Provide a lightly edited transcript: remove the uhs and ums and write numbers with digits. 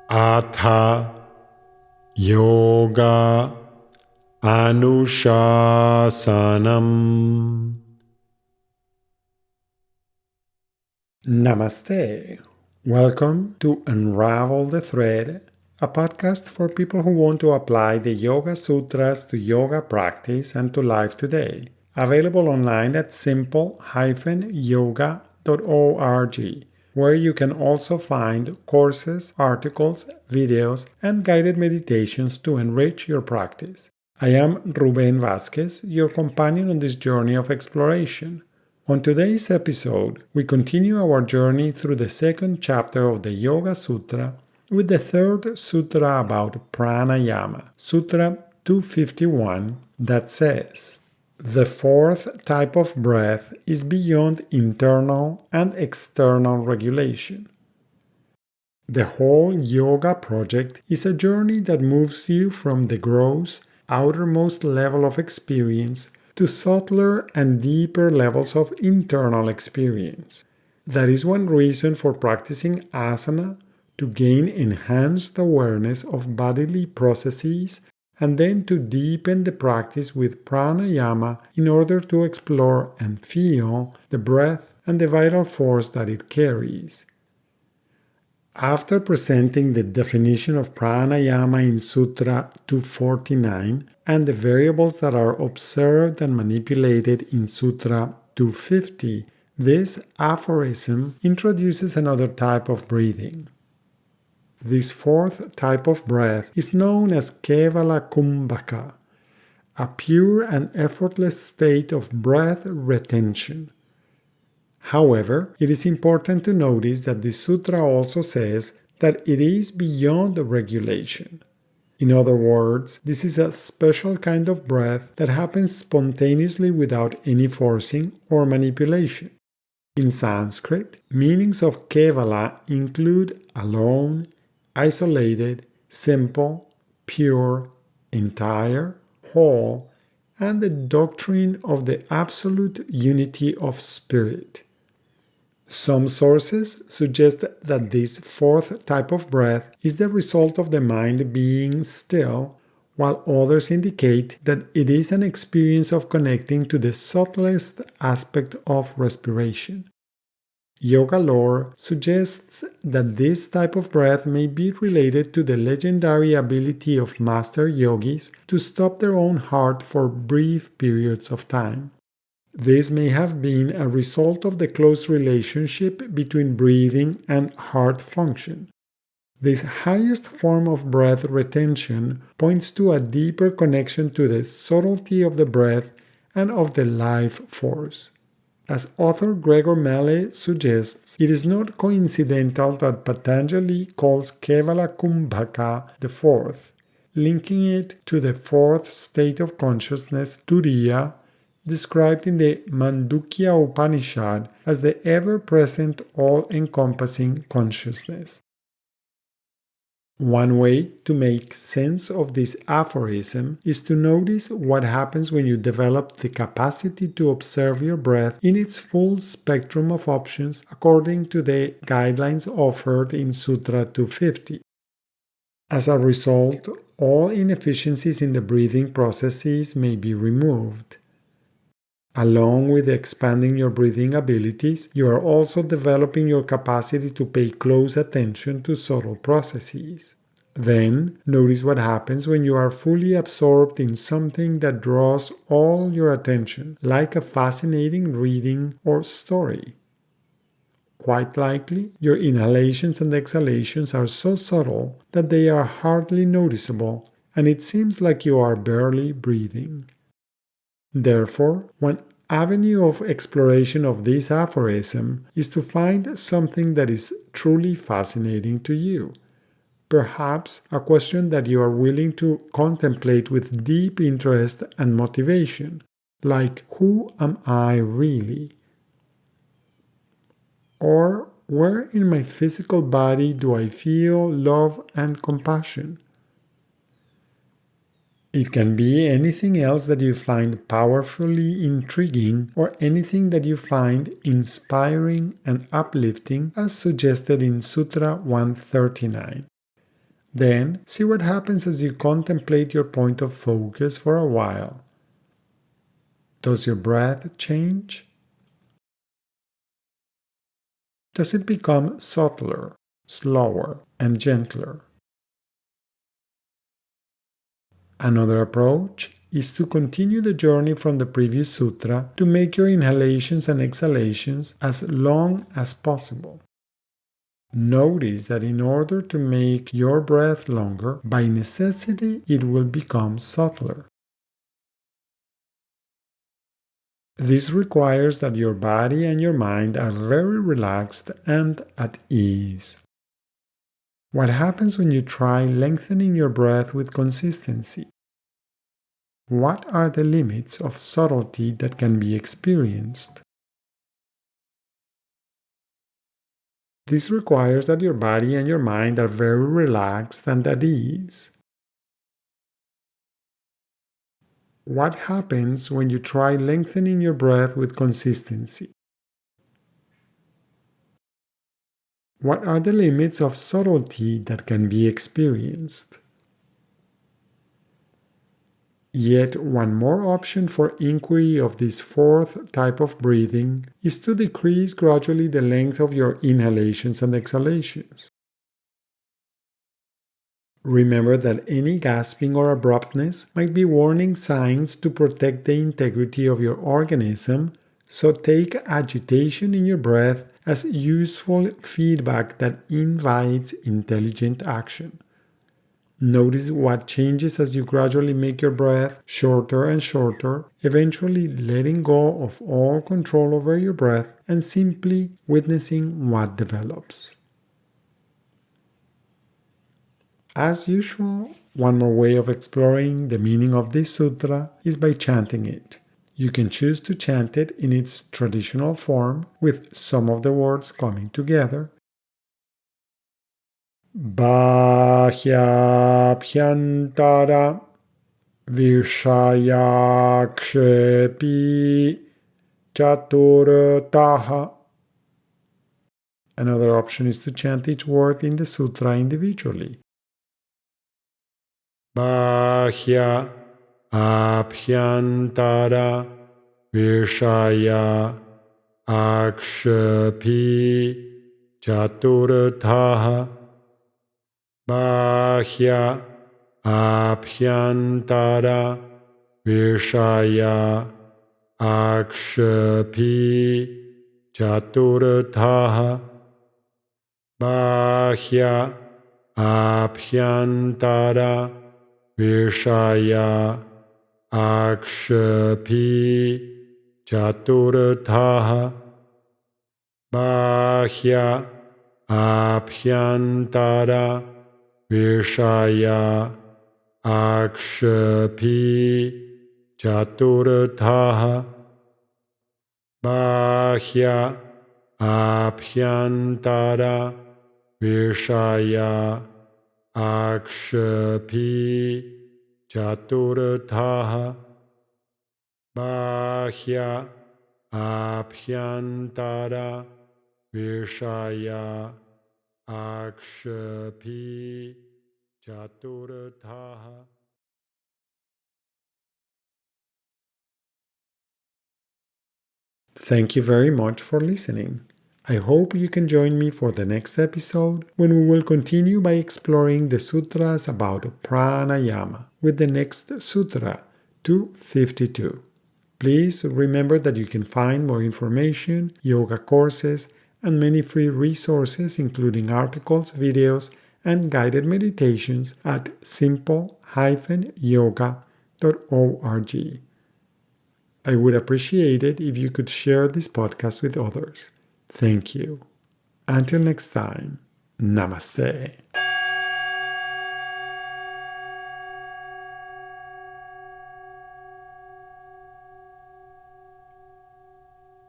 Atha Yoga Anushasanam. Namaste. Welcome to Unravel the Thread, a podcast for people who want to apply the Yoga Sutras to yoga practice and to life today. Available online at simple-yoga.org, where you can also find courses, articles, videos, and guided meditations to enrich your practice. I am Ruben Vázquez, your companion on this journey of exploration. On today's episode, we continue our journey through the second chapter of the Yoga Sutra with the third sutra about pranayama, Sutra 251, that says, "The fourth type of breath is beyond internal and external regulation." The whole yoga project is a journey that moves you from the gross, outermost level of experience to subtler and deeper levels of internal experience. That is one reason for practicing asana, to gain enhanced awareness of bodily processes, and then to deepen the practice with pranayama in order to explore and feel the breath and the vital force that it carries. After presenting the definition of pranayama in Sutra 249 and the variables that are observed and manipulated in Sutra 250, this aphorism introduces another type of breathing. This fourth type of breath is known as Kevala Kumbhaka, a pure and effortless state of breath retention. However, it is important to notice that the sutra also says that it is beyond regulation. In other words, this is a special kind of breath that happens spontaneously without any forcing or manipulation. In Sanskrit, meanings of Kevala include alone, isolated, simple, pure, entire, whole, and the doctrine of the absolute unity of spirit. Some sources suggest that this fourth type of breath is the result of the mind being still, while others indicate that it is an experience of connecting to the subtlest aspect of respiration. Yoga lore suggests that this type of breath may be related to the legendary ability of master yogis to stop their own heart for brief periods of time. This may have been a result of the close relationship between breathing and heart function. This highest form of breath retention points to a deeper connection to the subtlety of the breath and of the life force. As author Gregor Mele suggests, it is not coincidental that Patanjali calls Kevala Kumbhaka the fourth, linking it to the fourth state of consciousness, Turiya, described in the Mandukya Upanishad as the ever-present, all-encompassing consciousness. One way to make sense of this aphorism is to notice what happens when you develop the capacity to observe your breath in its full spectrum of options according to the guidelines offered in Sutra 250. As a result, all inefficiencies in the breathing processes may be removed. Along with expanding your breathing abilities, you are also developing your capacity to pay close attention to subtle processes. Then, notice what happens when you are fully absorbed in something that draws all your attention, like a fascinating reading or story. Quite likely, your inhalations and exhalations are so subtle that they are hardly noticeable, and it seems like you are barely breathing. Therefore, one avenue of exploration of this aphorism is to find something that is truly fascinating to you. Perhaps a question that you are willing to contemplate with deep interest and motivation, like, who am I really? Or, where in my physical body do I feel love and compassion? It can be anything else that you find powerfully intriguing or anything that you find inspiring and uplifting as suggested in Sutra 139. Then, see what happens as you contemplate your point of focus for a while. Does your breath change? Does it become subtler, slower, and gentler? Another approach is to continue the journey from the previous sutra to make your inhalations and exhalations as long as possible. Notice that in order to make your breath longer, by necessity it will become subtler. This requires that your body and your mind are very relaxed and at ease. What happens when you try lengthening your breath with consistency? What are the limits of subtlety that can be experienced? This requires that your body and your mind are very relaxed and at ease. What happens when you try lengthening your breath with consistency? What are the limits of subtlety that can be experienced? Yet one more option for inquiry of this fourth type of breathing is to decrease gradually the length of your inhalations and exhalations. Remember that any gasping or abruptness might be warning signs to protect the integrity of your organism, so take agitation in your breath as useful feedback that invites intelligent action. Notice what changes as you gradually make your breath shorter and shorter, eventually letting go of all control over your breath and simply witnessing what develops. As usual, one more way of exploring the meaning of this sutra is by chanting it. You can choose to chant it in its traditional form, with some of the words coming together. Bahyabhyantara Vishayakshepi Chaturtaha. Another option is to chant each word in the sutra individually. Bahya Abhyantara Vishaya Akshepi Chaturtaha. Bahya Abhyantara Vishaya Akshepi Chaturtaha. Bahya Abhyantara Vishaya Akshepi Chaturtaha. Bahya Abhyantara Vishaya Akshepi Chaturtaha. Bahya Abhyantara Vishaya Akshepi Chaturtaha. Bahya Abhyantara Vishaya Akshepi Chaturtaha. Thank you very much for listening. I hope you can join me for the next episode when we will continue by exploring the sutras about pranayama with the next sutra, 252. Please remember that you can find more information, yoga courses, and many free resources including articles, videos, and guided meditations at simple-yoga.org. I would appreciate it if you could share this podcast with others. Thank you. Until next time, Namaste.